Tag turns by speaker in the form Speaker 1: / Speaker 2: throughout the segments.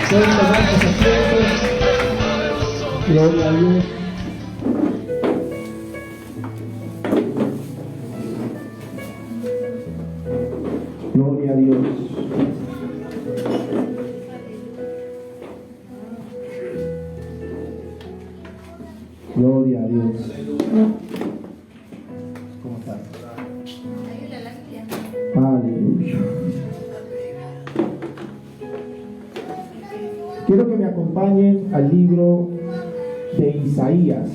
Speaker 1: Pueden tomar sus asientos. Gloria a Dios. Gloria a Dios. Gloria a Dios. ¿Cómo estás? Aleluya. Quiero que me acompañen al libro de Isaías,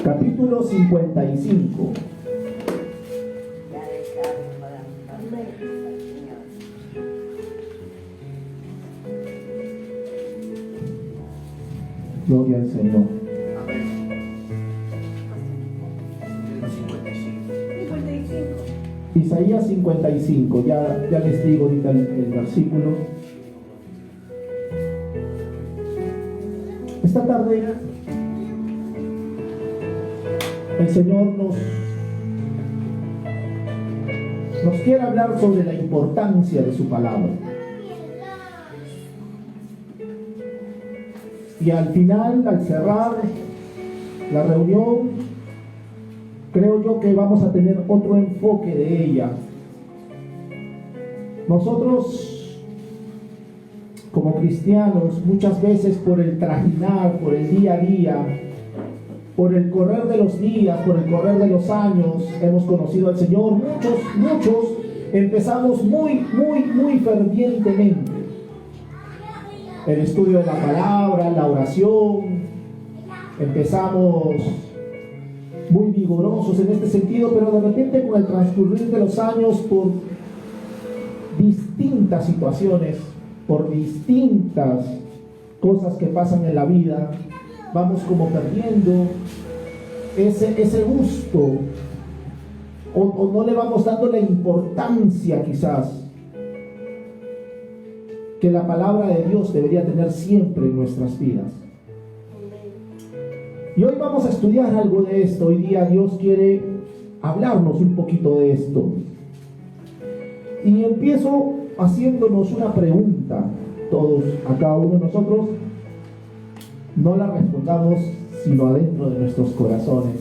Speaker 1: capítulo 55. Gloria al Señor. Isaías 55, ya les digo ahorita el versículo. Esta tarde el Señor nos quiere hablar sobre la importancia de su palabra. Y al final, al cerrar la reunión, creo yo que vamos a tener otro enfoque de ella. Nosotros, como cristianos, muchas veces por el trajinar, por el día a día, por el correr de los días, por el correr de los años, hemos conocido al Señor. Muchos empezamos muy fervientemente el estudio de la palabra, la oración. Empezamos muy vigorosos en este sentido, pero de repente con el transcurrir de los años, por distintas situaciones, por distintas cosas que pasan en la vida, vamos como perdiendo ese gusto, o no le vamos dando la importancia quizás que la palabra de Dios debería tener siempre en nuestras vidas. Y hoy vamos a estudiar algo de esto. Hoy día Dios quiere hablarnos un poquito de esto. Y empiezo haciéndonos una pregunta, todos, a cada uno de nosotros. No la respondamos sino adentro de nuestros corazones.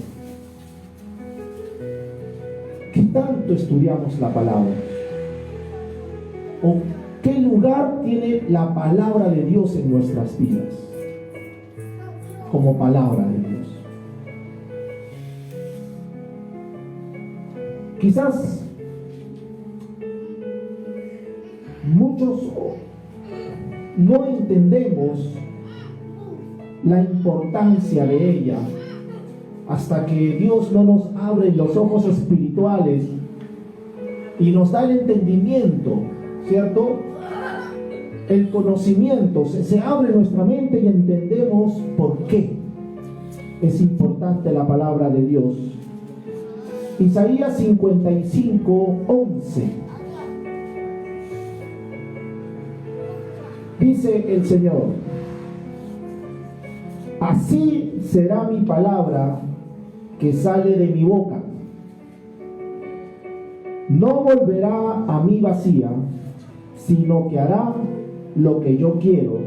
Speaker 1: ¿Qué tanto estudiamos la palabra? ¿O qué lugar tiene la palabra de Dios en nuestras vidas? Como palabra de Dios. Quizás muchos no entendemos la importancia de ella hasta que Dios no nos abre los ojos espirituales y nos da el entendimiento, ¿cierto? El conocimiento, se abre nuestra mente y entendemos por qué es importante la palabra de Dios. Isaías 55, 11. Dice el Señor: así será mi palabra que sale de mi boca. No volverá a mí vacía, sino que hará lo que yo quiero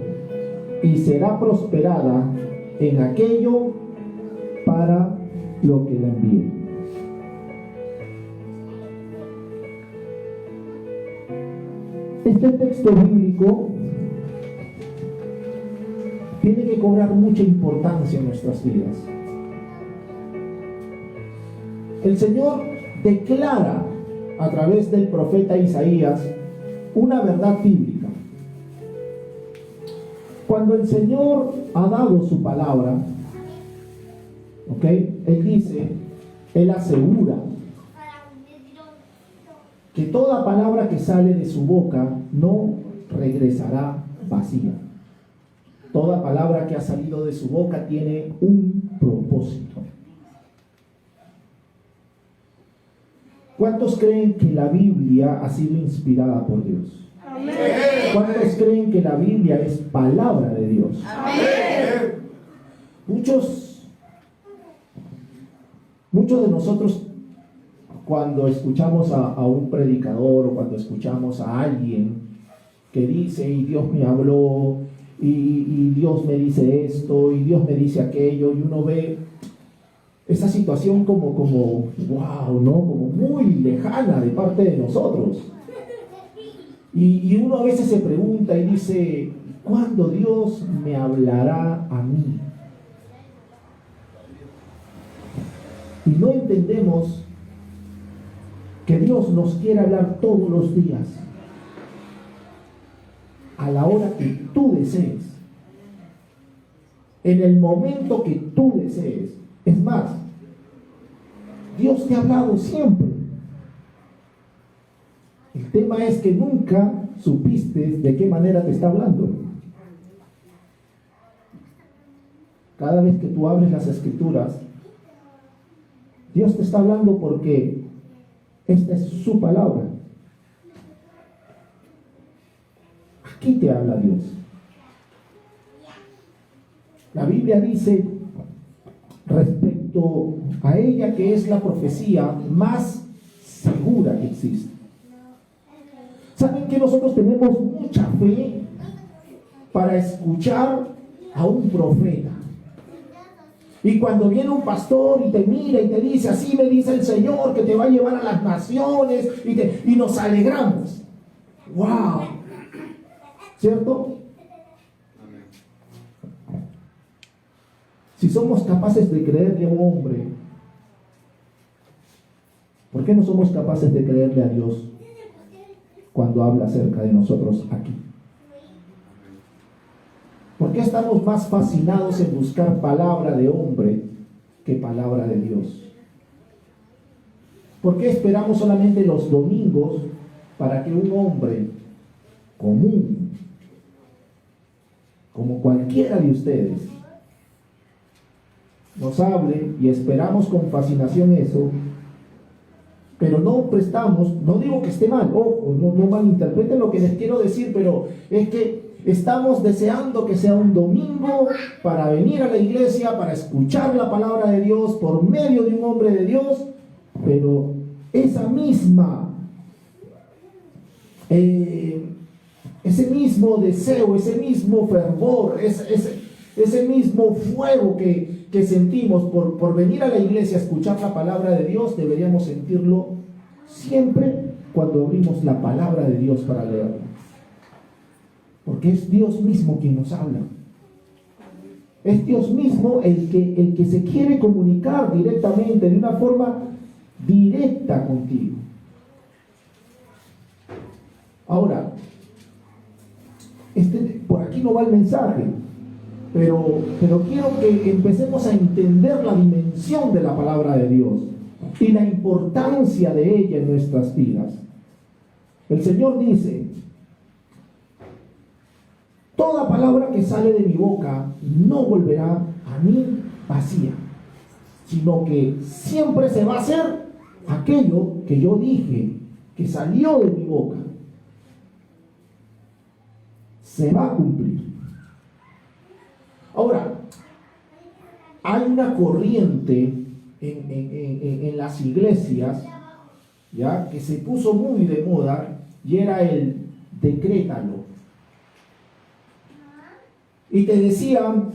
Speaker 1: y será prosperada en aquello para lo que la envíe. Este texto bíblico tiene que cobrar mucha importancia en nuestras vidas. El Señor declara a través del profeta Isaías una verdad bíblica. Cuando el Señor ha dado su palabra, Él dice, Él asegura que toda palabra que sale de su boca no regresará vacía. Toda palabra que ha salido de su boca tiene un propósito. ¿Cuántos creen que la Biblia ha sido inspirada por Dios?
Speaker 2: Amén.
Speaker 1: ¿Cuántos creen que la Biblia es palabra de Dios?
Speaker 2: Amén.
Speaker 1: Muchos de nosotros, cuando escuchamos a un predicador o cuando escuchamos a alguien que dice, y Dios me habló, y Dios me dice esto, y Dios me dice aquello, y uno ve esa situación como wow, ¿no? Como muy lejana de parte de nosotros. Y uno a veces se pregunta y dice, ¿cuándo Dios me hablará a mí? Y no entendemos que Dios nos quiere hablar todos los días, a la hora que tú desees, en el momento que tú desees. Es más, Dios te ha hablado siempre. El tema es que nunca supiste de qué manera te está hablando. Cada vez que tú abres las Escrituras, Dios te está hablando porque esta es su palabra. Aquí te habla Dios. La Biblia dice respecto a ella que es la profecía más segura que existe. ¿Saben que nosotros tenemos mucha fe para escuchar a un profeta? Y cuando viene un pastor y te mira y te dice, así me dice el Señor que te va a llevar a las naciones, y nos alegramos. ¡Wow! ¿Cierto? Si somos capaces de creerle a un hombre, ¿por qué no somos capaces de creerle a Dios cuando habla acerca de nosotros aquí? ¿Por qué estamos más fascinados en buscar palabra de hombre que palabra de Dios? ¿Por qué esperamos solamente los domingos para que un hombre común, como cualquiera de ustedes, nos hable y esperamos con fascinación eso, pero no prestamos? No digo que esté mal, ojo, no malinterpreten lo que les quiero decir, pero es que estamos deseando que sea un domingo para venir a la iglesia, para escuchar la palabra de Dios por medio de un hombre de Dios, pero esa misma, ese mismo deseo, ese mismo fervor, ese mismo fuego que sentimos por venir a la iglesia a escuchar la palabra de Dios, deberíamos sentirlo siempre cuando abrimos la palabra de Dios para leerla. Porque es Dios mismo quien nos habla. Es Dios mismo el que se quiere comunicar directamente, de una forma directa contigo. Ahora, por aquí no va el mensaje, pero quiero que empecemos a entender la dimensión de la palabra de Dios y la importancia de ella en nuestras vidas. El Señor dice: toda palabra que sale de mi boca no volverá a mí vacía, sino que siempre se va a hacer aquello que yo dije, que salió de mi boca. Se va a cumplir. Ahora, hay una corriente en las iglesias, ¿ya?, que se puso muy de moda, y era el decrétalo. Y te decían,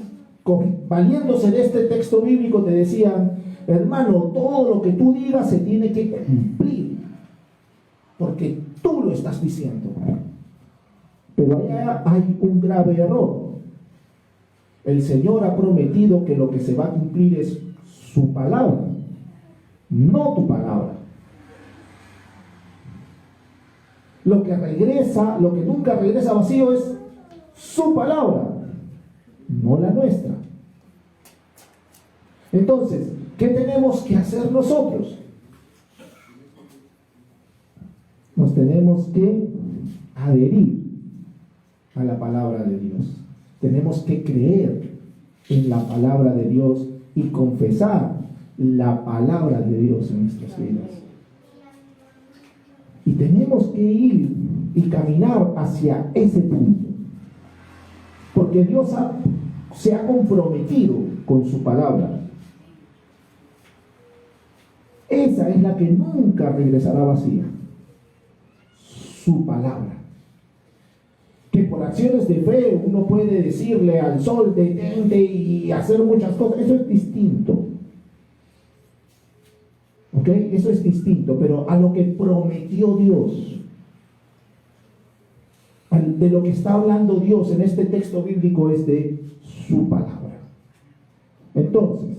Speaker 1: valiéndose de este texto bíblico, te decían: hermano, todo lo que tú digas se tiene que cumplir, porque tú lo estás diciendo. Pero allá hay un grave error. El Señor ha prometido que lo que se va a cumplir es su palabra, no tu palabra. Lo que nunca regresa vacío es su palabra, no la nuestra. Entonces, ¿qué tenemos que hacer nosotros? Nos tenemos que adherir a la palabra de Dios. Tenemos que creer en la palabra de Dios y confesar la palabra de Dios en nuestras vidas. Y tenemos que ir y caminar hacia ese punto, porque Dios se ha comprometido con su palabra. Esa es la que nunca regresará vacía, su palabra. acciones de fe, uno puede decirle al sol, detente y hacer muchas cosas. Eso es distinto. ¿Ok? Eso es distinto, pero a lo que prometió Dios, de lo que está hablando Dios en este texto bíblico es de su palabra. Entonces,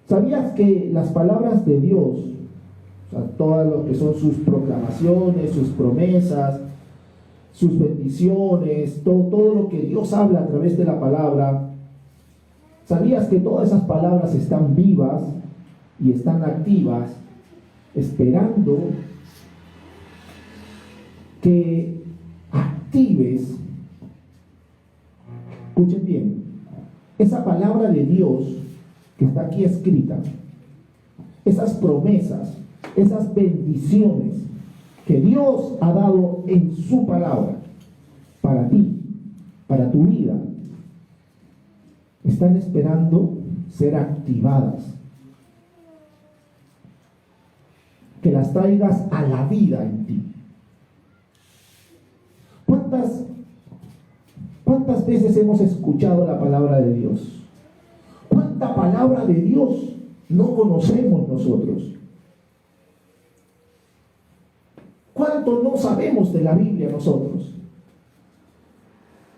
Speaker 1: ¿sabías que las palabras de Dios, o sea, todo lo que son sus proclamaciones, sus promesas, sus bendiciones, todo lo que Dios habla a través de la palabra, ¿sabías que todas esas palabras están vivas y están activas, esperando que actives? Escuchen bien, esa palabra de Dios que está aquí escrita, esas promesas, esas bendiciones que Dios ha dado en su palabra para ti, para tu vida, están esperando ser activadas, que las traigas a la vida en ti. ¿Cuántas veces hemos escuchado la palabra de Dios? ¿Cuánta palabra de Dios no conocemos nosotros? ¿Cuánto no sabemos de la Biblia nosotros?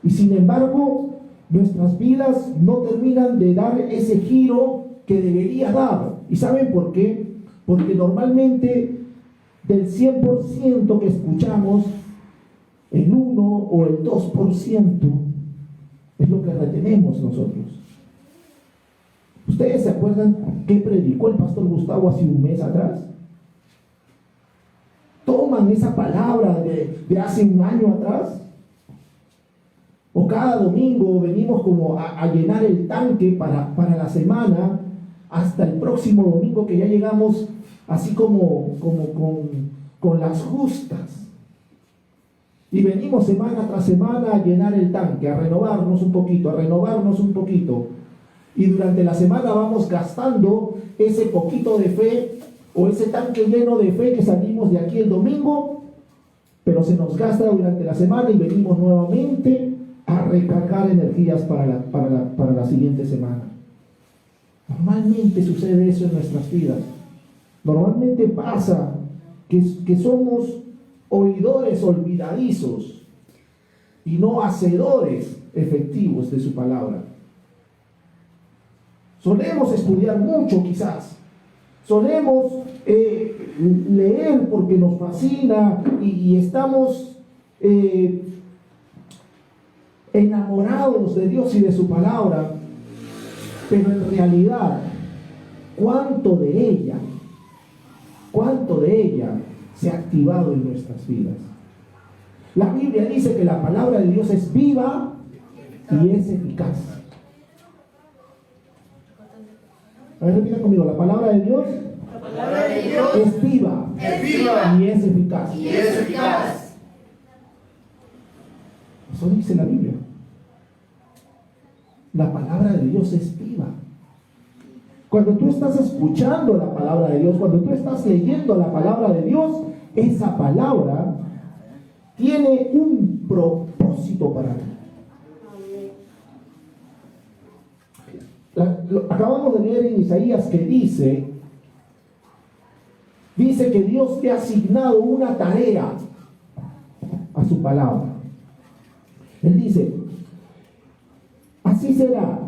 Speaker 1: Y sin embargo, nuestras vidas no terminan de dar ese giro que debería dar. ¿Y saben por qué? Porque normalmente del 100% que escuchamos, el 1 o el 2% es lo que retenemos nosotros. ¿Ustedes se acuerdan qué predicó el pastor Gustavo hace un mes atrás? ¿Toman esa palabra de hace un año atrás? ¿O cada domingo venimos como a llenar el tanque para la semana, hasta el próximo domingo que ya llegamos así como con las justas? Y venimos semana tras semana a llenar el tanque, a renovarnos un poquito, a renovarnos un poquito. Y durante la semana vamos gastando ese poquito de fe o ese tanque lleno de fe que salimos de aquí el domingo, pero se nos gasta durante la semana y venimos nuevamente a recargar energías para la siguiente semana. Normalmente sucede eso en nuestras vidas. Normalmente pasa que somos oidores olvidadizos y no hacedores efectivos de su palabra. Solemos estudiar mucho quizás, solemos leer porque nos fascina y estamos enamorados de Dios y de su palabra, pero en realidad, ¿cuánto de ella se ha activado en nuestras vidas? La Biblia dice que la palabra de Dios es viva y es eficaz. A ver, repita conmigo, la palabra de Dios es viva y es eficaz. Eso dice la Biblia. La palabra de Dios es viva. Cuando tú estás escuchando la palabra de Dios, cuando tú estás leyendo la palabra de Dios, esa palabra tiene un propósito para ti. Acabamos de leer en Isaías que dice que Dios te ha asignado una tarea a su palabra. Él dice: así será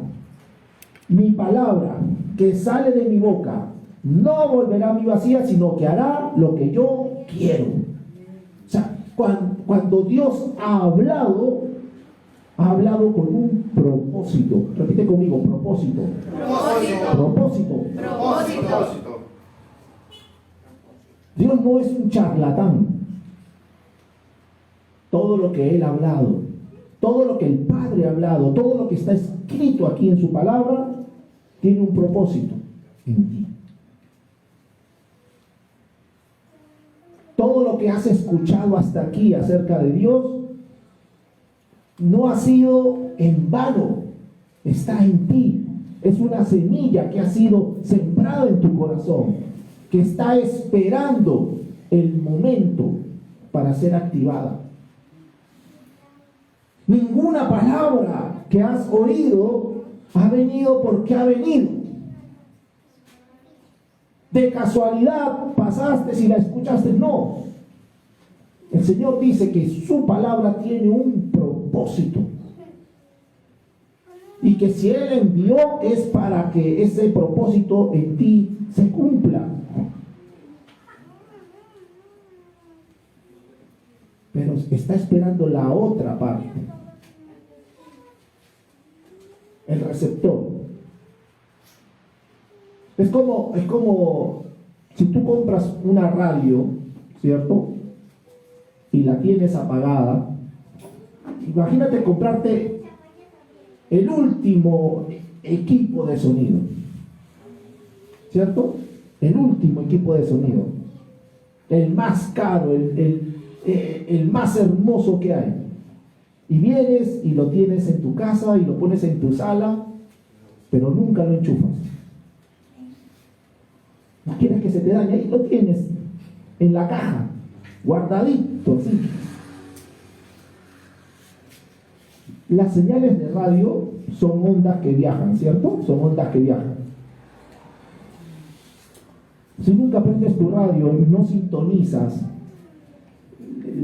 Speaker 1: mi palabra que sale de mi boca, no volverá a mí vacía, sino que hará lo que yo quiero. O sea, cuando Dios ha hablado con un propósito. Repite conmigo, propósito. Dios no es un charlatán. Todo lo que Él ha hablado, todo lo que el Padre ha hablado, todo lo que está escrito aquí en su palabra, tiene un propósito en ti. Todo lo que has escuchado hasta aquí acerca de Dios no ha sido en vano, está en ti. Es una semilla que ha sido sembrada en tu corazón, que está esperando el momento para ser activada. Ninguna palabra que has oído ha venido porque ha venido. De casualidad pasaste y la escuchaste, no. El Señor dice que su palabra tiene un propósito. Y que si Él envió es para que ese propósito en ti se cumpla. Pero está esperando la otra parte. El receptor. Es como si tú compras una radio, ¿cierto? Y la tienes apagada. Imagínate comprarte el último equipo de sonido, ¿cierto? El último equipo de sonido, el más caro, el más hermoso que hay. Y vienes y lo tienes en tu casa y lo pones en tu sala, pero nunca lo enchufas. No quieres que se te dañe, ahí lo tienes en la caja, guardadito, así. Las señales de radio son ondas que viajan, ¿cierto? Son ondas que viajan. Si nunca prendes tu radio y no sintonizas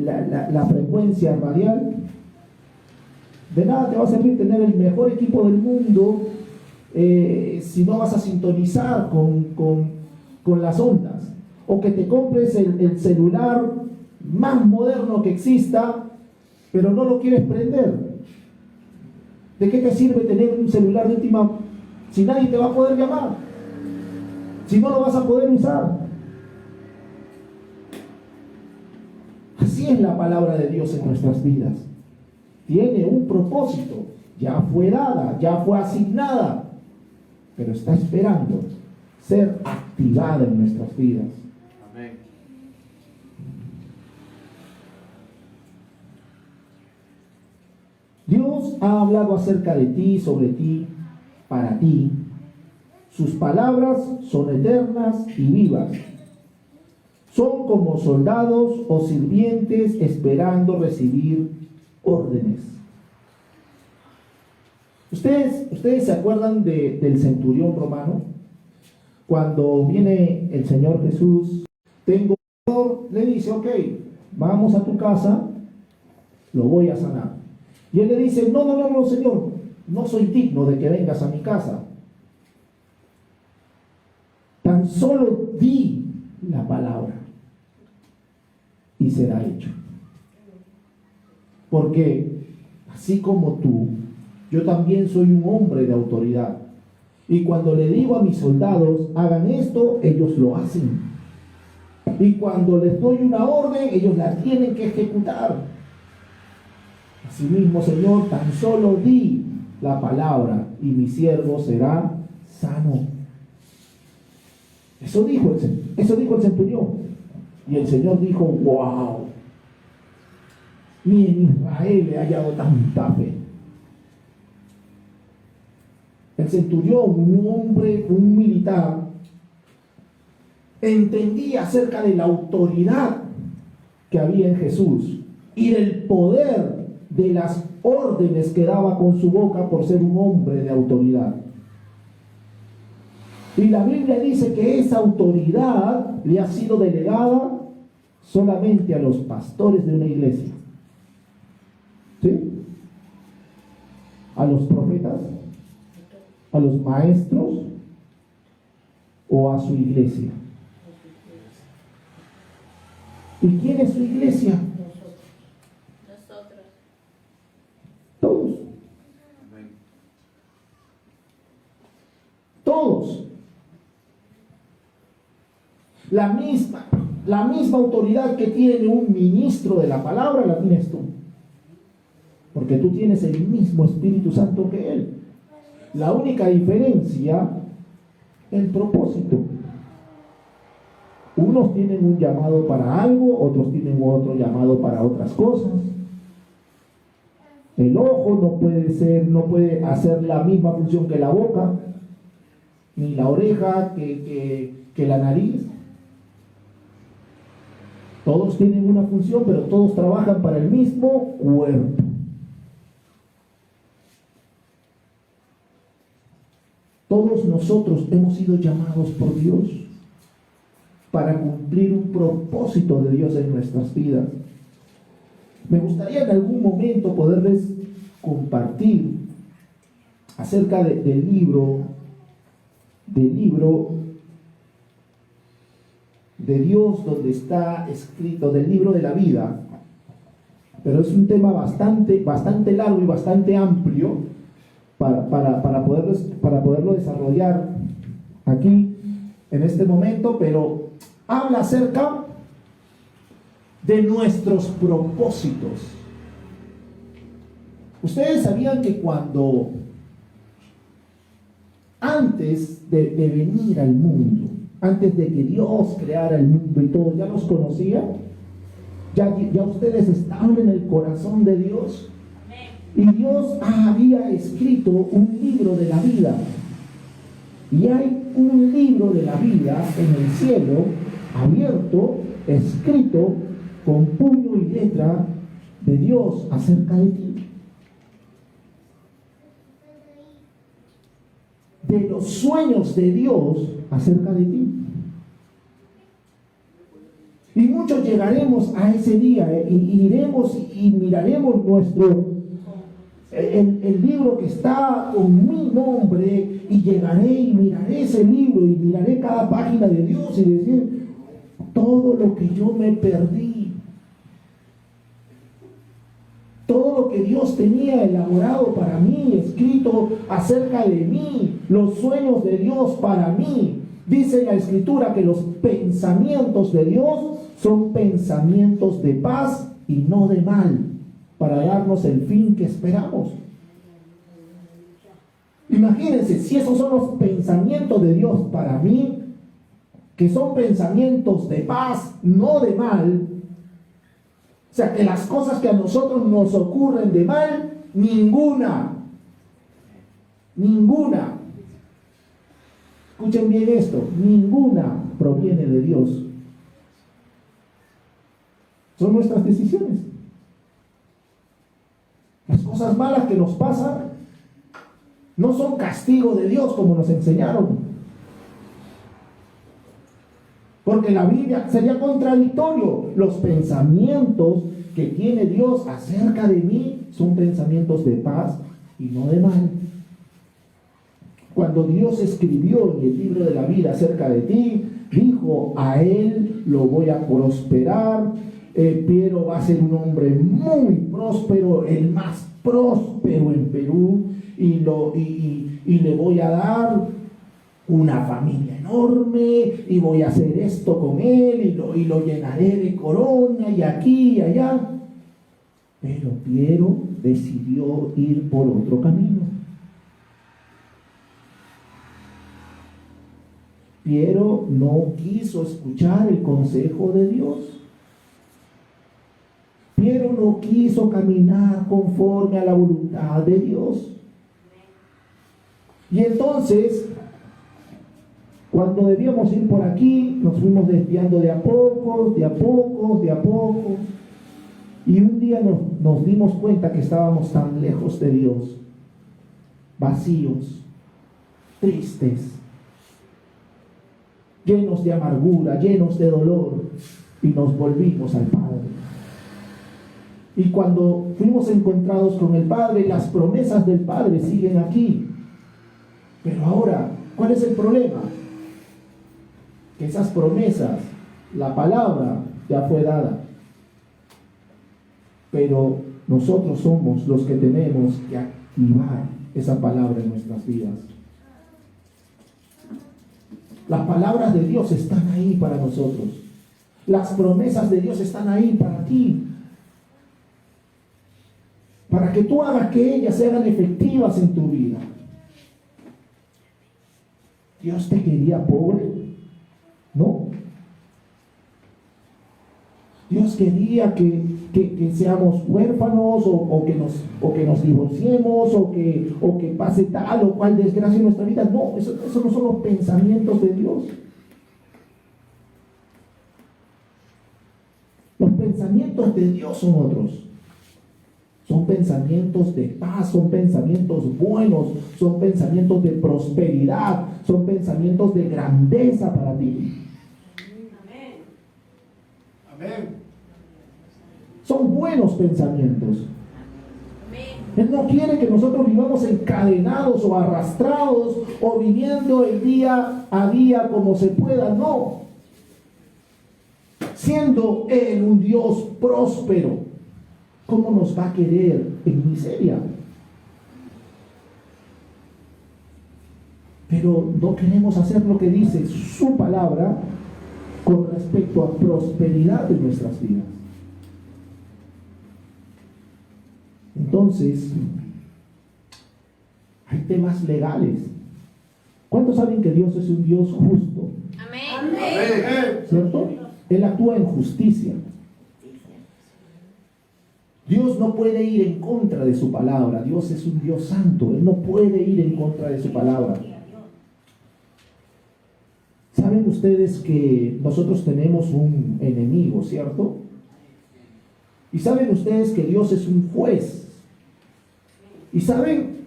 Speaker 1: la frecuencia radial, de nada te va a servir tener el mejor equipo del mundo si no vas a sintonizar con las ondas. O que te compres el celular más moderno que exista, pero no lo quieres prender. ¿De qué te sirve tener un celular de última si nadie te va a poder llamar? Si no lo vas a poder usar. Así es la palabra de Dios en nuestras vidas. Tiene un propósito. Ya fue dada, ya fue asignada, pero está esperando ser activada en nuestras vidas.
Speaker 2: Amén.
Speaker 1: Dios ha hablado acerca de ti, sobre ti, para ti. Sus palabras son eternas y vivas. Son como soldados o sirvientes esperando recibir órdenes. ¿Ustedes se acuerdan del centurión romano? Cuando viene el Señor Jesús, le dice, ok, vamos a tu casa, lo voy a sanar. Y él le dice, no, Señor, no soy digno de que vengas a mi casa. Tan solo di la palabra y será hecho. Porque así como tú, yo también soy un hombre de autoridad. Y cuando le digo a mis soldados, hagan esto, ellos lo hacen. Y cuando les doy una orden, ellos la tienen que ejecutar. Asimismo, Señor, tan solo di la palabra y mi siervo será sano. Eso dijo el centurión. Y el Señor dijo, wow, ni en Israel he hallado tanta fe. El centurión, un hombre, un militar, entendía acerca de la autoridad que había en Jesús y del poder de las órdenes que daba con su boca por ser un hombre de autoridad. Y la Biblia dice que esa autoridad le ha sido delegada solamente a los pastores de una iglesia. ¿Sí? A los profetas, a los maestros o a su iglesia. ¿Y quién es su iglesia?
Speaker 3: Nosotros.
Speaker 1: Todos.
Speaker 2: Amén.
Speaker 1: Todos. La misma autoridad que tiene un ministro de la palabra la tienes tú. Porque tú tienes el mismo Espíritu Santo que él. La única diferencia, el propósito. Unos tienen un llamado para algo, otros tienen otro llamado para otras cosas. El ojo no puede hacer la misma función que la boca, ni la oreja que la nariz. Todos tienen una función, pero todos trabajan para el mismo cuerpo. Todos nosotros hemos sido llamados por Dios para cumplir un propósito de Dios en nuestras vidas. Me gustaría en algún momento poderles compartir acerca del libro de Dios, donde está escrito, del libro de la vida, pero es un tema bastante largo y bastante amplio para poderlo desarrollar aquí en este momento, pero habla acerca de nuestros propósitos. Ustedes sabían que cuando antes de venir al mundo, antes de que Dios creara el mundo y todo, ¿ya los conocía? ¿Ya ustedes estaban en el corazón de Dios? Y Dios había escrito un libro de la vida. Y hay un libro de la vida en el cielo, abierto, escrito con puño y letra de Dios acerca de ti. De los sueños de Dios acerca de ti. Y muchos llegaremos a ese día y iremos y miraremos el libro que está con mi nombre, y llegaré y miraré ese libro y miraré cada página de Dios y decir todo lo que yo me perdí, todo lo que Dios tenía elaborado para mí, escrito acerca de mí, los sueños de Dios para mí. Dice la Escritura que los pensamientos de Dios son pensamientos de paz y no de mal, para darnos el fin que esperamos. Imagínense, si esos son los pensamientos de Dios para mí, que son pensamientos de paz, no de mal. O sea, que las cosas que a nosotros nos ocurren de mal, ninguna. Escuchen bien esto, ninguna proviene de Dios. Son nuestras decisiones. Las cosas malas que nos pasan no son castigo de Dios como nos enseñaron. Porque la Biblia sería contradictorio. Los pensamientos que tiene Dios acerca de mí son pensamientos de paz y no de mal. Cuando Dios escribió en el libro de la vida acerca de ti, dijo: a él lo voy a prosperar. Piero va a ser un hombre muy próspero, el más próspero en Perú, y le voy a dar una familia enorme, y voy a hacer esto con él, y lo llenaré de corona, y aquí y allá. Pero Piero decidió ir por otro camino. Piero no quiso escuchar el consejo de Dios. Piero no quiso caminar conforme a la voluntad de Dios. Y entonces, cuando debíamos ir por aquí, nos fuimos desviando de a pocos. Y un día nos dimos cuenta que estábamos tan lejos de Dios, vacíos, tristes, llenos de amargura, llenos de dolor, y nos volvimos al Padre. Y cuando fuimos encontrados con el Padre, las promesas del Padre siguen aquí. Pero ahora, ¿cuál es el problema? Que esas promesas, la palabra ya fue dada. Pero nosotros somos los que tenemos que activar esa palabra en nuestras vidas. Las palabras de Dios están ahí para nosotros. Las promesas de Dios están ahí para ti. Para que tú hagas que ellas sean efectivas en tu vida. ¿Dios te quería pobre? No. Dios quería que seamos huérfanos, o que nos divorciemos, o que pase tal o cual desgracia en nuestra vida. No, eso no son los pensamientos de Dios. pensamientos de Dios son otros. Son pensamientos de paz, son pensamientos buenos, son pensamientos de prosperidad, son pensamientos de grandeza para ti.
Speaker 2: Amén. Amén.
Speaker 1: Son buenos pensamientos. Él no quiere que nosotros vivamos encadenados o arrastrados o viviendo el día a día como se pueda, no. Siendo Él un Dios próspero, ¿cómo nos va a querer en miseria? Pero no queremos hacer lo que dice su palabra con respecto a prosperidad de nuestras vidas. Entonces, hay temas legales. ¿Cuántos saben que Dios es un Dios justo?
Speaker 3: Amén.
Speaker 2: Amén.
Speaker 1: ¿Cierto? Él actúa en justicia. Dios no puede ir en contra de su palabra. Dios es un Dios santo. Él no puede ir en contra de su palabra. ¿Saben ustedes que nosotros tenemos un enemigo, cierto? Y saben ustedes que Dios es un juez. Y saben,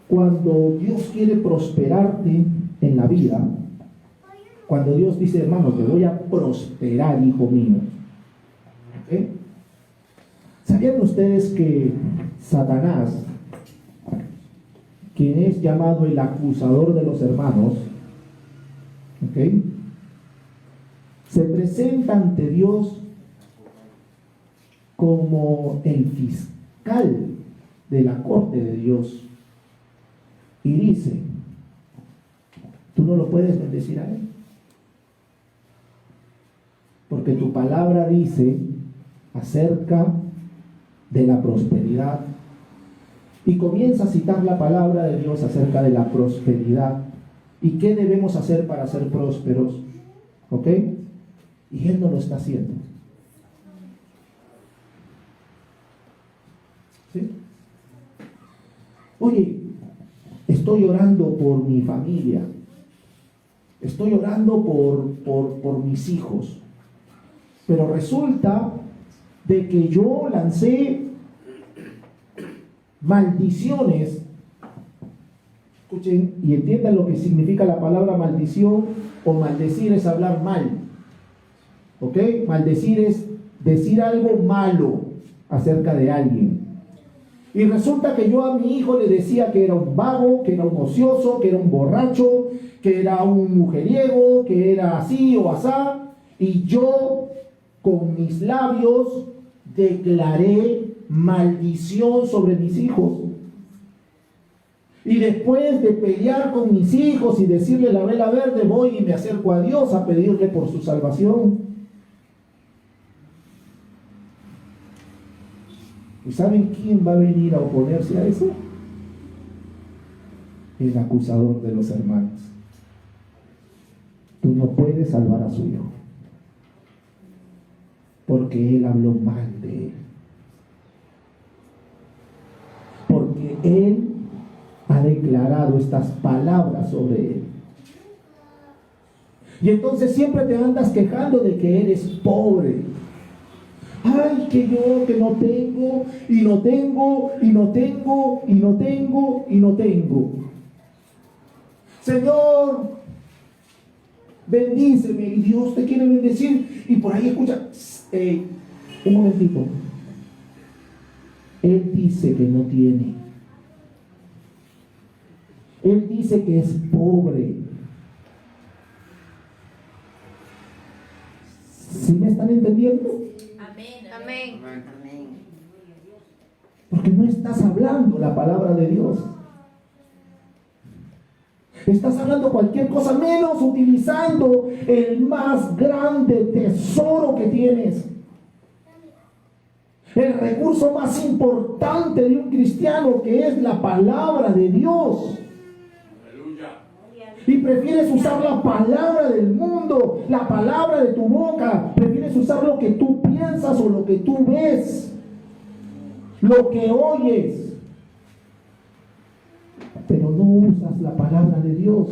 Speaker 1: cuando Dios quiere prosperarte en la vida, cuando Dios dice, hermano, te voy a prosperar, hijo mío. ¿Okay? ¿Sabían ustedes que Satanás, quien es llamado el acusador de los hermanos, ¿okay?, se presenta ante Dios como el fiscal de la corte de Dios y dice, tú no lo puedes bendecir a él porque tu palabra dice acerca de la prosperidad, y comienza a citar la palabra de Dios acerca de la prosperidad y qué debemos hacer para ser prósperos, ¿ok? Y él no lo está haciendo. ¿Sí? Oye, estoy orando por mi familia, estoy orando por mis hijos, pero resulta de que yo lancé maldiciones. Escuchen y entiendan lo que significa la palabra maldición o maldecir es hablar mal. ¿Ok? Maldecir es decir algo malo acerca de alguien. Y resulta que yo a mi hijo le decía que era un vago, que era un ocioso, que era un borracho, que era un mujeriego, que era así o asá. Y yo con mis labios declaré maldición sobre mis hijos. Y después de pelear con mis hijos y decirle la vela verde, voy y me acerco a Dios a pedirle por su salvación. ¿Y saben quién va a venir a oponerse a eso? El acusador de los hermanos. Tú no puedes salvar a su hijo, porque él habló mal de él. Porque él ha declarado estas palabras sobre él. Y entonces siempre te andas quejando de que eres pobre. Ay, que yo que no tengo, y no tengo, y no tengo, y no tengo, y no tengo. Señor, bendíceme, y Dios te quiere bendecir. Y por ahí escucha, un momentito. Él dice que no tiene. Él dice que es pobre. ¿Sí me están entendiendo?
Speaker 3: Amén. Amén.
Speaker 1: Porque no estás hablando la palabra de Dios. Estás hablando cualquier cosa menos utilizando el más grande tesoro que tienes. El recurso más importante de un cristiano, que es la palabra de Dios. Y prefieres usar la palabra del mundo, la palabra de tu boca. Prefieres usar lo que tú piensas o lo que tú ves, lo que oyes. Pero no usas la palabra de Dios,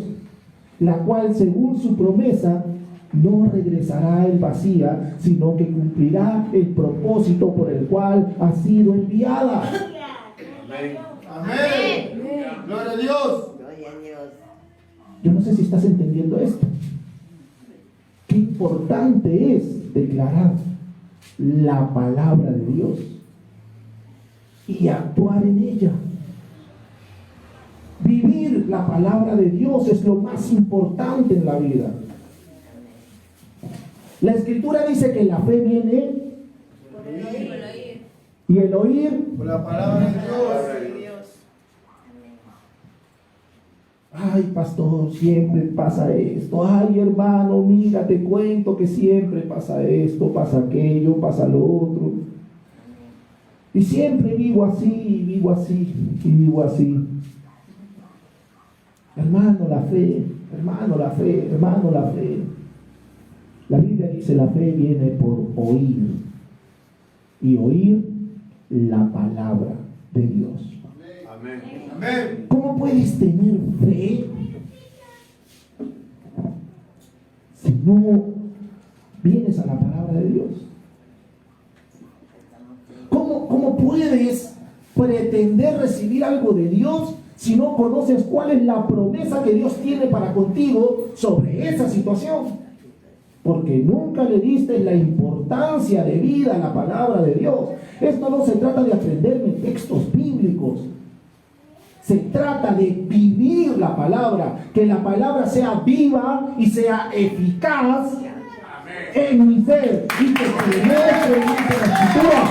Speaker 1: la cual según su promesa no regresará en vacía, sino que cumplirá el propósito por el cual ha sido enviada.
Speaker 2: Amén. Amén. Gloria a Dios.
Speaker 3: Gloria a Dios.
Speaker 1: Yo no sé si estás entendiendo esto. Qué importante es declarar la palabra de Dios y actuar en ella. Vivir la palabra de Dios es lo más importante en la vida. La Escritura dice que la fe viene y el oír
Speaker 2: Por la palabra de Dios.
Speaker 1: Ay, pastor, siempre pasa esto. Ay, hermano, mira, te cuento que siempre pasa esto, pasa aquello, pasa lo otro. Y siempre vivo así, vivo así, y vivo así. Hermano, la fe, hermano, la fe, hermano, la fe. La Biblia dice, la fe viene por oír. Y oír la palabra de Dios.
Speaker 2: Amén. Amén.
Speaker 1: ¿Cómo puedes tener fe si no vienes a la palabra de Dios? ¿Cómo puedes pretender recibir algo de Dios si no conoces cuál es la promesa que Dios tiene para contigo sobre esa situación? Porque nunca le diste la importancia de vida a la palabra de Dios. Esto no se trata de aprenderme textos bíblicos. Se trata de vivir la palabra, que la palabra sea viva y sea eficaz en mi ser y que se demuestre en la Escritura.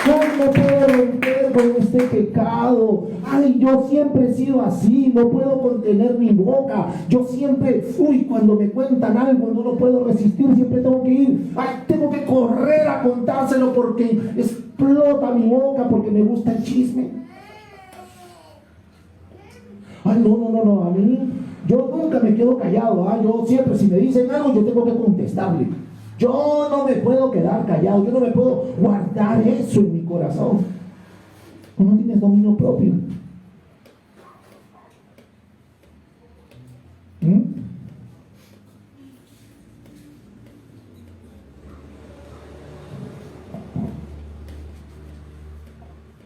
Speaker 1: ¿Cómo puedo romper con este pecado? Ay, yo siempre he sido así, no puedo contener mi boca. Yo siempre, cuando me cuentan algo no lo puedo resistir, siempre tengo que ir. Ay, tengo que correr a contárselo porque explota mi boca, porque me gusta el chisme. Ay, no, a mí, yo nunca me quedo callado. Yo siempre, si me dicen algo, yo tengo que contestarle. Yo no me puedo quedar callado, yo no me puedo guardar eso en mi corazón. No tienes dominio propio.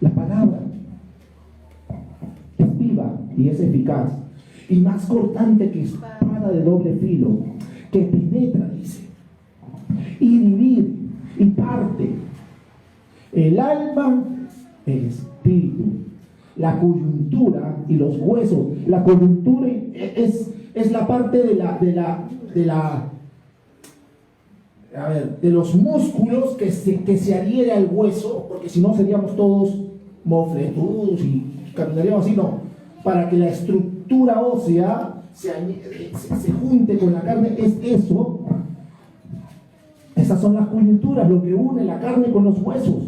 Speaker 1: La palabra es viva y es eficaz y más cortante que espada de doble filo, que penetra, dice, y divide y parte el alma, el espíritu, la coyuntura y los huesos. La coyuntura es la parte de los músculos que se adhiere al hueso, porque si no seríamos todos mofletudos y caminaríamos así. No, para que la estructura ósea se junte con la carne, es eso. Esas son las coyunturas, lo que une la carne con los huesos.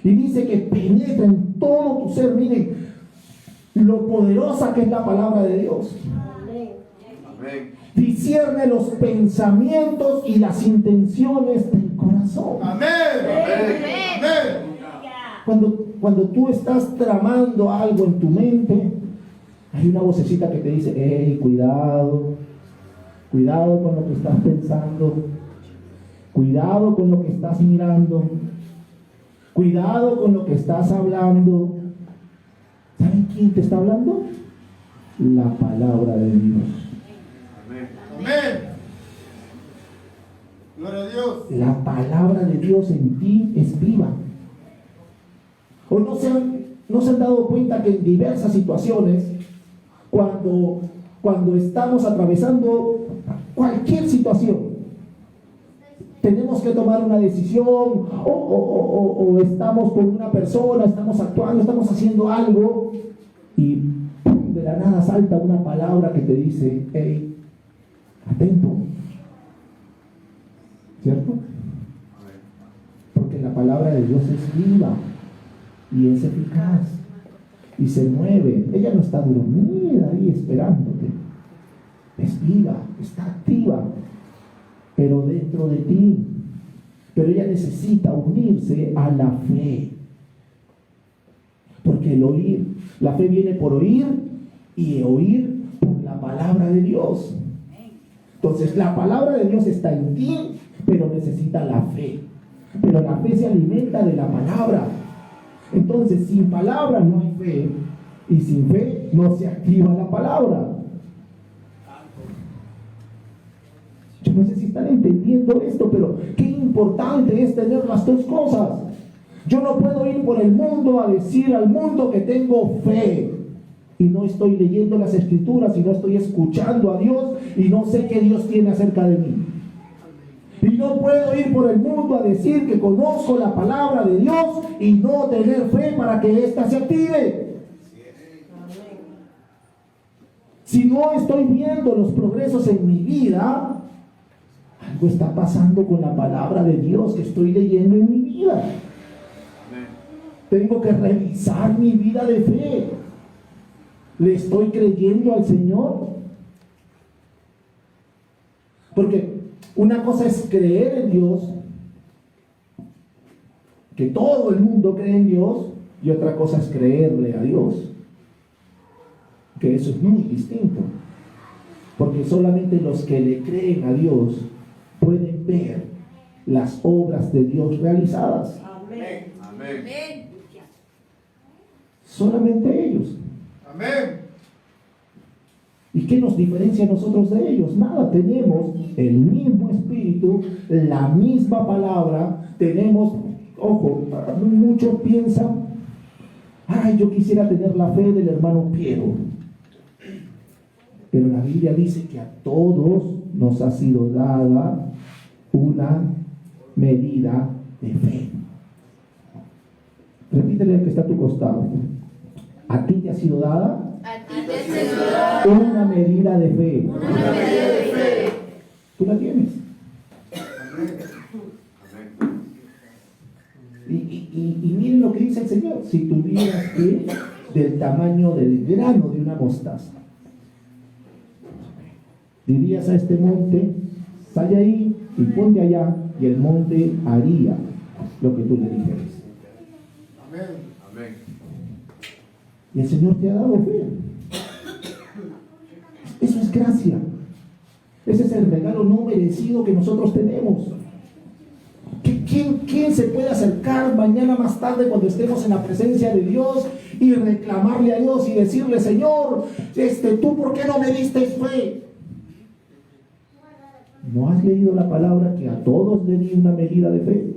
Speaker 1: Y dice que penetra en todo tu ser. Miren lo poderosa que es la palabra de Dios.
Speaker 2: Amén.
Speaker 1: Discierne los pensamientos y las intenciones del corazón.
Speaker 2: Amén. Amén.
Speaker 1: Cuando tú estás tramando algo en tu mente, hay una vocecita que te dice: hey, cuidado con lo que estás pensando. Cuidado con lo que estás mirando. Cuidado con lo que estás hablando. ¿Saben quién te está hablando? La palabra de Dios.
Speaker 2: Amén. Amén. Gloria a Dios.
Speaker 1: La palabra de Dios en ti es viva. ¿O no se han dado cuenta que en diversas situaciones, cuando estamos atravesando cualquier situación, tenemos que tomar una decisión o estamos con una persona, estamos actuando, estamos haciendo algo y ¡pum!, de la nada salta una palabra que te dice: hey, atento, ¿cierto? Porque la palabra de Dios es viva y es eficaz y se mueve. Ella no está dormida ahí esperándote, es viva, está activa, pero dentro de ti. Pero ella necesita unirse a la fe, porque el oír, la fe viene por oír y oír palabra de Dios. Entonces, la palabra de Dios está en ti, pero necesita la fe. Pero la fe se alimenta de la palabra. Entonces, sin palabra no hay fe, y sin fe no se activa la palabra. Yo no sé si están entendiendo esto, pero qué importante es tener las dos cosas. Yo no puedo ir por el mundo a decir al mundo que tengo fe y no estoy leyendo las escrituras y no estoy escuchando a Dios y no sé qué Dios tiene acerca de mí. Y no puedo ir por el mundo a decir que conozco la palabra de Dios y no tener fe para que ésta se active. Si no estoy viendo los progresos en mi vida, algo está pasando con la palabra de Dios que estoy leyendo en mi vida. Tengo que revisar mi vida de fe. ¿Le estoy creyendo al Señor? Porque una cosa es creer en Dios, que todo el mundo cree en Dios, y otra cosa es creerle a Dios, que eso es muy distinto. Porque solamente los que le creen a Dios pueden ver las obras de Dios realizadas.
Speaker 2: Amén. Amén.
Speaker 1: Solamente ellos.
Speaker 2: Amén.
Speaker 1: ¿Y qué nos diferencia a nosotros de ellos? Nada, tenemos el mismo espíritu, la misma palabra, tenemos, ojo, muchos piensan, ay, yo quisiera tener la fe del hermano Piero. Pero la Biblia dice que a todos nos ha sido dada una medida de fe. Repítele al que está a tu costado. A ti te ha sido dada una medida de fe.
Speaker 3: Una medida de fe.
Speaker 1: Tú la tienes.
Speaker 2: Amén.
Speaker 1: Y miren lo que dice el Señor. Si tuvieras fe del tamaño del grano de una mostaza, dirías a este monte, sal de ahí y ponte allá, y el monte haría lo que tú le dijeras.
Speaker 2: Amén. Amén.
Speaker 1: Y el Señor te ha dado fe. Eso es gracia. Ese es el regalo no merecido que nosotros tenemos. ¿Quién se puede acercar mañana más tarde cuando estemos en la presencia de Dios y reclamarle a Dios y decirle, Señor, ¿tú por qué no me diste fe? ¿No has leído la palabra que a todos le di una medida de fe?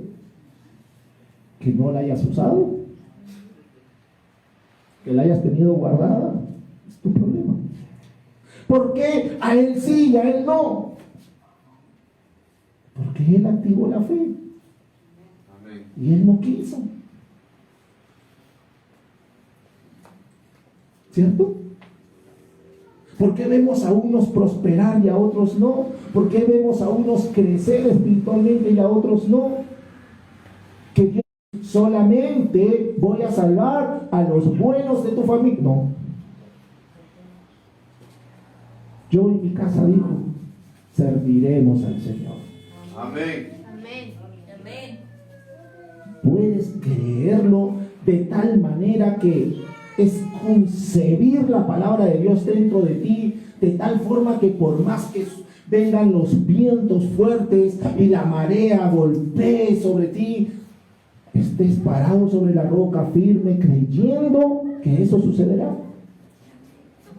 Speaker 1: ¿Que no la hayas usado? ¿Que la hayas tenido guardada? Es tu problema. ¿Por qué a él sí y a él no? Porque él activó la fe.
Speaker 2: Amén.
Speaker 1: Y él no quiso. ¿Cierto? ¿Por qué vemos a unos prosperar y a otros no? ¿Por qué vemos a unos crecer espiritualmente y a otros no? Que Dios solamente voy a salvar a los buenos de tu familia. No. Yo y mi casa, dijo, serviremos al Señor.
Speaker 2: Amén.
Speaker 3: Amén. Amén.
Speaker 1: Puedes creerlo de tal manera que es concebir la palabra de Dios dentro de ti, de tal forma que por más que vengan los vientos fuertes y la marea golpee sobre ti, estés parado sobre la roca firme, creyendo que eso sucederá.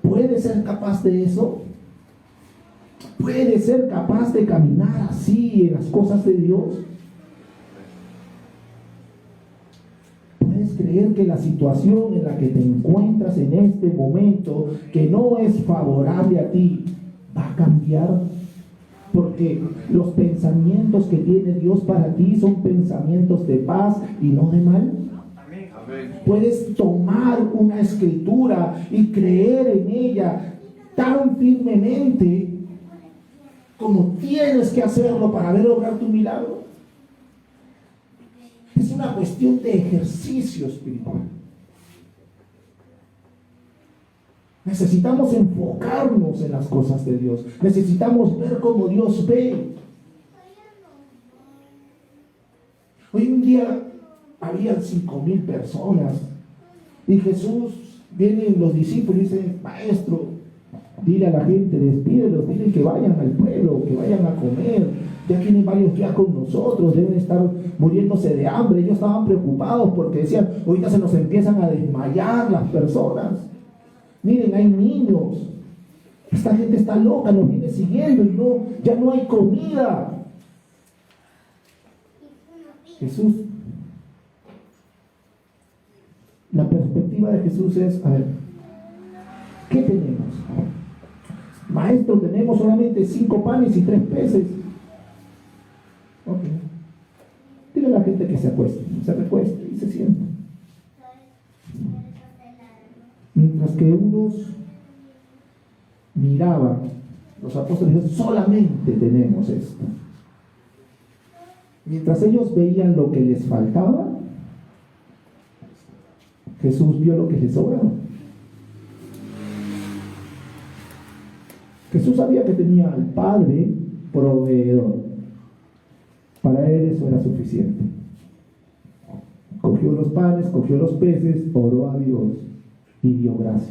Speaker 1: ¿Puedes ser capaz de eso? ¿Puedes ser capaz de caminar así en las cosas de Dios? ¿Puedes creer que la situación en la que te encuentras en este momento, que no es favorable a ti, va a cambiar? Porque los pensamientos que tiene Dios para ti son pensamientos de paz y no de mal.
Speaker 2: Amén.
Speaker 1: Puedes tomar una escritura y creer en ella tan firmemente como tienes que hacerlo para ver obrar tu milagro. Es una cuestión de ejercicio espiritual. Necesitamos enfocarnos en las cosas de Dios. Necesitamos ver cómo Dios ve. Hoy un día habían 5,000 personas y Jesús, vienen los discípulos y dicen, Maestro, Dile a la gente, despídelos, dile que vayan al pueblo, que vayan a comer. Ya tienen varios días con nosotros, deben estar muriéndose de hambre. Ellos estaban preocupados porque decían, ahorita se nos empiezan a desmayar las personas. Miren, hay niños. Esta gente está loca, nos viene siguiendo y ya no hay comida. Jesús, la perspectiva de Jesús es, a ver, ¿qué tenemos? Maestro, tenemos solamente 5 panes y 3 peces. Ok. Dile a la gente que se recueste y se sienta. Mientras que unos miraban, los apóstoles dijeron, solamente tenemos esto. Mientras ellos veían lo que les faltaba, Jesús vio lo que les sobraba. Jesús sabía que tenía al Padre proveedor. Para él eso era suficiente. Cogió los panes, cogió los peces, oró a Dios y dio gracias.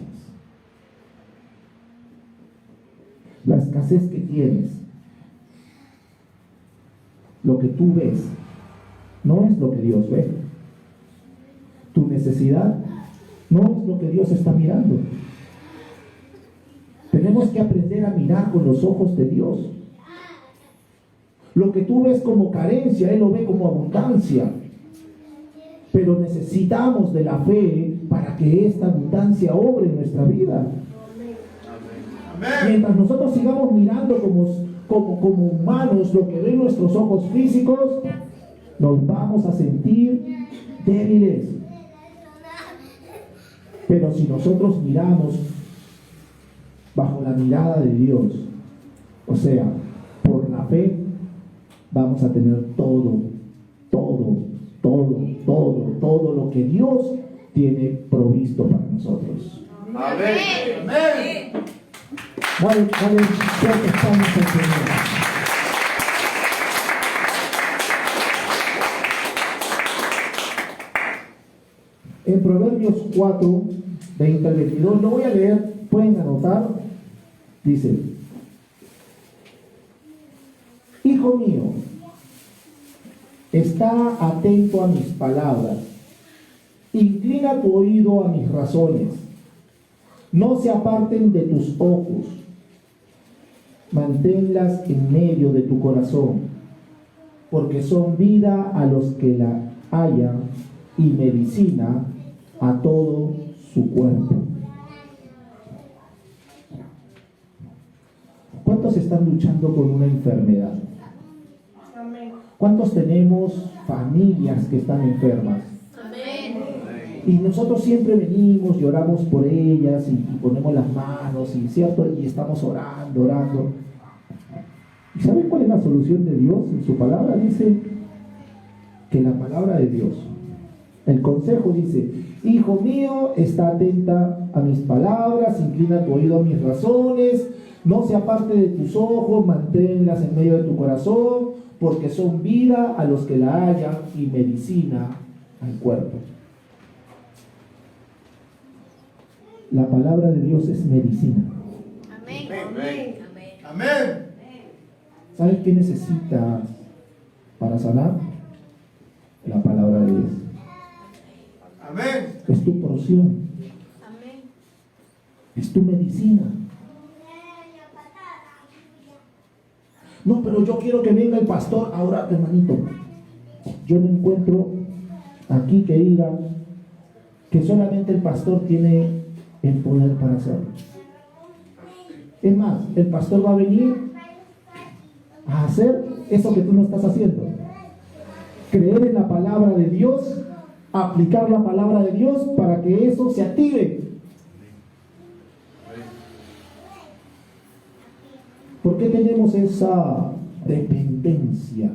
Speaker 1: La escasez que tienes, lo que tú ves, no es lo que Dios ve. Tu necesidad no es lo que Dios está mirando. Tenemos que aprender a mirar con los ojos de Dios. Lo que tú ves como carencia, Él lo ve como abundancia. Pero necesitamos de la fe para que esta abundancia obre en nuestra vida. Mientras nosotros sigamos mirando como humanos lo que ven nuestros ojos físicos, nos vamos a sentir débiles. Pero si nosotros miramos bajo la mirada de Dios, o sea, por la fe, vamos a tener todo lo que Dios tiene provisto para nosotros.
Speaker 2: Amén. Amén.
Speaker 1: Dale fuertes palmas al Señor. En Proverbios 4, 20 al 22, lo voy a leer, pueden anotar, dice: Hijo mío, está atento a mis palabras, inclina tu oído a mis razones, no se aparten de tus ojos, manténlas en medio de tu corazón, porque son vida a los que la hallan y medicina a todo su cuerpo. ¿Cuántos están luchando con una enfermedad? ¿Cuántos tenemos familias que están enfermas? Y nosotros siempre venimos y oramos por ellas y ponemos las manos y estamos orando. ¿Y saben cuál es la solución de Dios? En su palabra dice que la palabra de Dios, el consejo dice: Hijo mío, está atenta a mis palabras, inclina tu oído a mis razones, no se aparte de tus ojos, manténlas en medio de tu corazón, porque son vida a los que la hallan y medicina al cuerpo. La palabra de Dios es medicina.
Speaker 3: Amén.
Speaker 2: Amén.
Speaker 3: Amén.
Speaker 1: ¿Sabes qué necesitas para sanar? La palabra de Dios.
Speaker 2: Amén.
Speaker 1: Es tu porción,
Speaker 3: Amén.
Speaker 1: es tu medicina. No, pero yo quiero que venga el pastor. Ahora, hermanito, yo no encuentro aquí que diga que solamente el pastor tiene el poder para hacerlo. Es más, el pastor va a venir a hacer eso que tú no estás haciendo. Creer en la palabra de Dios, aplicar la palabra de Dios para que eso se active. ¿Por qué tenemos esa dependencia?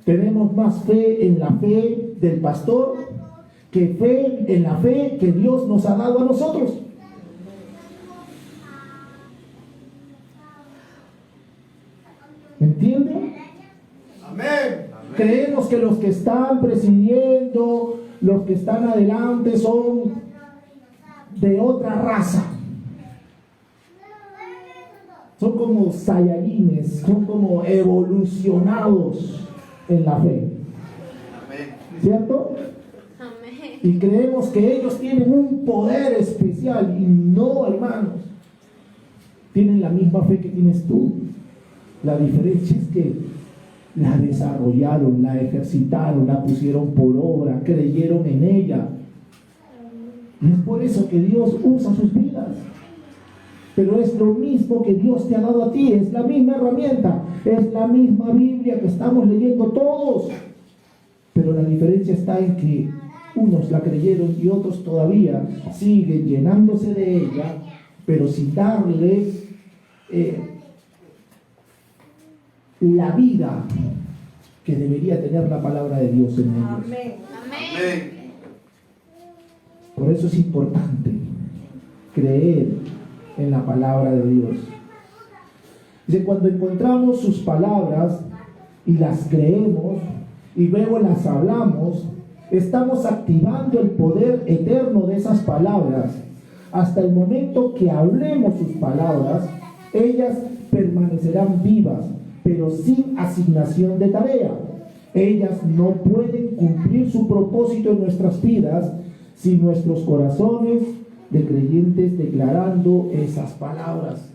Speaker 1: Tenemos más fe en la fe del pastor que fe en la fe que Dios nos ha dado a nosotros. ¿Me entienden?
Speaker 2: Amén.
Speaker 1: Creemos que los que están presidiendo, los que están adelante son de otra raza. Son como saiyajines, son como evolucionados en la fe. ¿Cierto?
Speaker 3: Amén.
Speaker 1: Y creemos que ellos tienen un poder especial y no, hermanos. Tienen la misma fe que tienes tú. La diferencia es que la desarrollaron, la ejercitaron, la pusieron por obra, creyeron en ella. Y es por eso que Dios usa sus vidas. Pero es lo mismo que Dios te ha dado a ti, es la misma herramienta, es la misma Biblia que estamos leyendo todos. Pero la diferencia está en que unos la creyeron y otros todavía siguen llenándose de ella, pero sin darle la vida que debería tener la palabra de Dios en ellos.
Speaker 3: Amén.
Speaker 1: Por eso es importante creer en la palabra de Dios. Dice, cuando encontramos sus palabras y las creemos y luego las hablamos, estamos activando el poder eterno de esas palabras. Hasta el momento que hablemos sus palabras, ellas permanecerán vivas, pero sin asignación de tarea. Ellas no pueden cumplir su propósito en nuestras vidas sin nuestros corazones de creyentes declarando esas palabras.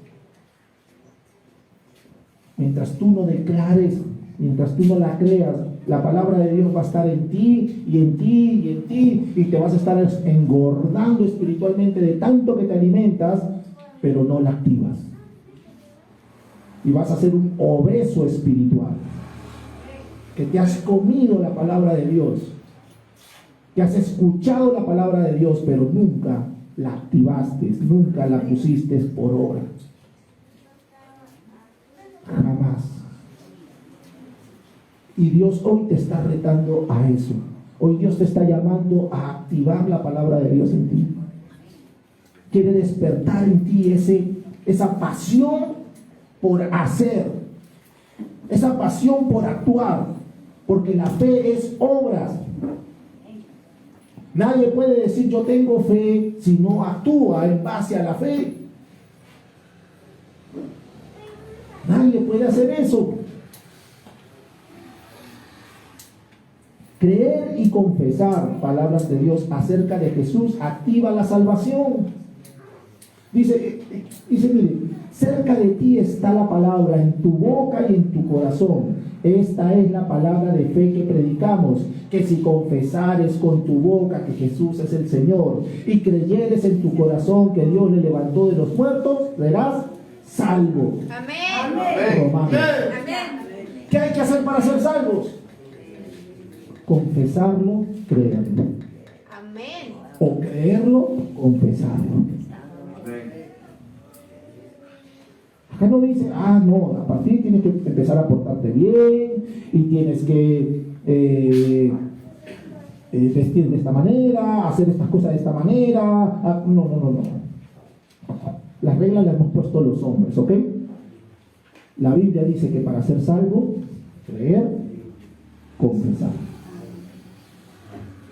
Speaker 1: Mientras tú no declares, mientras tú no la creas, la palabra de Dios va a estar en ti y en ti y en ti, y te vas a estar engordando espiritualmente de tanto que te alimentas, pero no la activas. Y vas a ser un obeso espiritual, que te has comido la palabra de Dios, que has escuchado la palabra de Dios, pero nunca la activaste, nunca la pusiste por obra. Jamás. Y Dios hoy te está retando a eso. Hoy Dios te está llamando a activar la palabra de Dios en ti. Quiere despertar en ti esa pasión por hacer, esa pasión por actuar, porque la fe es obras. Nadie puede decir yo tengo fe si no actúa en base a la fe. Nadie puede hacer eso. Creer y confesar palabras de Dios acerca de Jesús activa la salvación. Dice, mire, cerca de ti está la palabra, en tu boca y en tu corazón. Esta es la palabra de fe que predicamos, que si confesares con tu boca que Jesús es el Señor y creyeres en tu corazón que Dios le levantó de los muertos, serás salvo.
Speaker 3: Amén.
Speaker 1: Romanos.
Speaker 3: Amén.
Speaker 1: ¿Qué hay que hacer para ser salvos? Confesarlo, creerlo.
Speaker 3: Amén.
Speaker 1: O creerlo, confesarlo. Acá no dice, no, a partir tienes que empezar a portarte bien y tienes que vestir de esta manera, hacer estas cosas de esta manera. No. Las reglas las hemos puesto los hombres, ¿ok? La Biblia dice que para ser salvo, creer, confesar.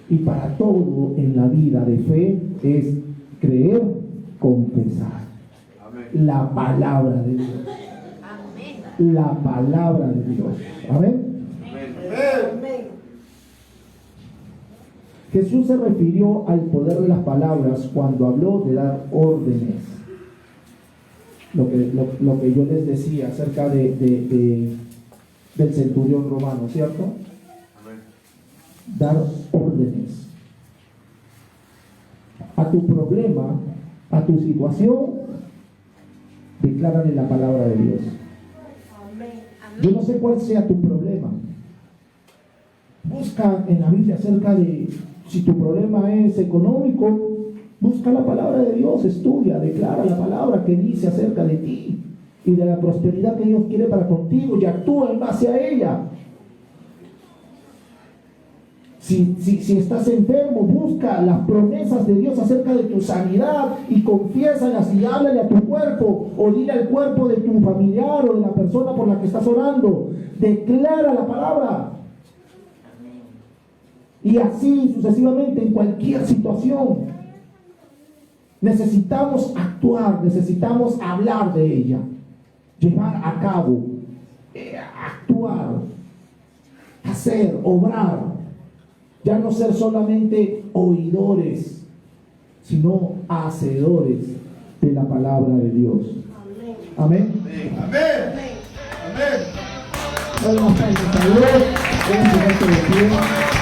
Speaker 1: Y para todo en la vida de fe es creer, confesar. La palabra de Dios.
Speaker 3: Amén.
Speaker 1: La palabra de Dios. Amén.
Speaker 2: Amén.
Speaker 1: Jesús se refirió al poder de las palabras cuando habló de dar órdenes. Lo que yo les decía acerca del centurión romano, ¿cierto? Dar órdenes a tu problema, a tu situación. Declárale la palabra de Dios. Yo no sé cuál sea tu problema. Busca en la Biblia acerca de si tu problema es económico. Busca la palabra de Dios, estudia, declara la palabra que dice acerca de ti y de la prosperidad que Dios quiere para contigo y actúa en base a ella. Si estás enfermo, busca las promesas de Dios acerca de tu sanidad y confiésalas y háblale a tu cuerpo o dile al cuerpo de tu familiar o de la persona por la que estás orando. Declara la palabra. Y así sucesivamente en cualquier situación. Necesitamos actuar, necesitamos hablar de ella, llevar a cabo, actuar, hacer, obrar, ya no ser solamente oidores, sino hacedores de la palabra de Dios. Amén.
Speaker 2: Amén. Amén.
Speaker 1: Dale una palma a Dios, ven, ponete de pie.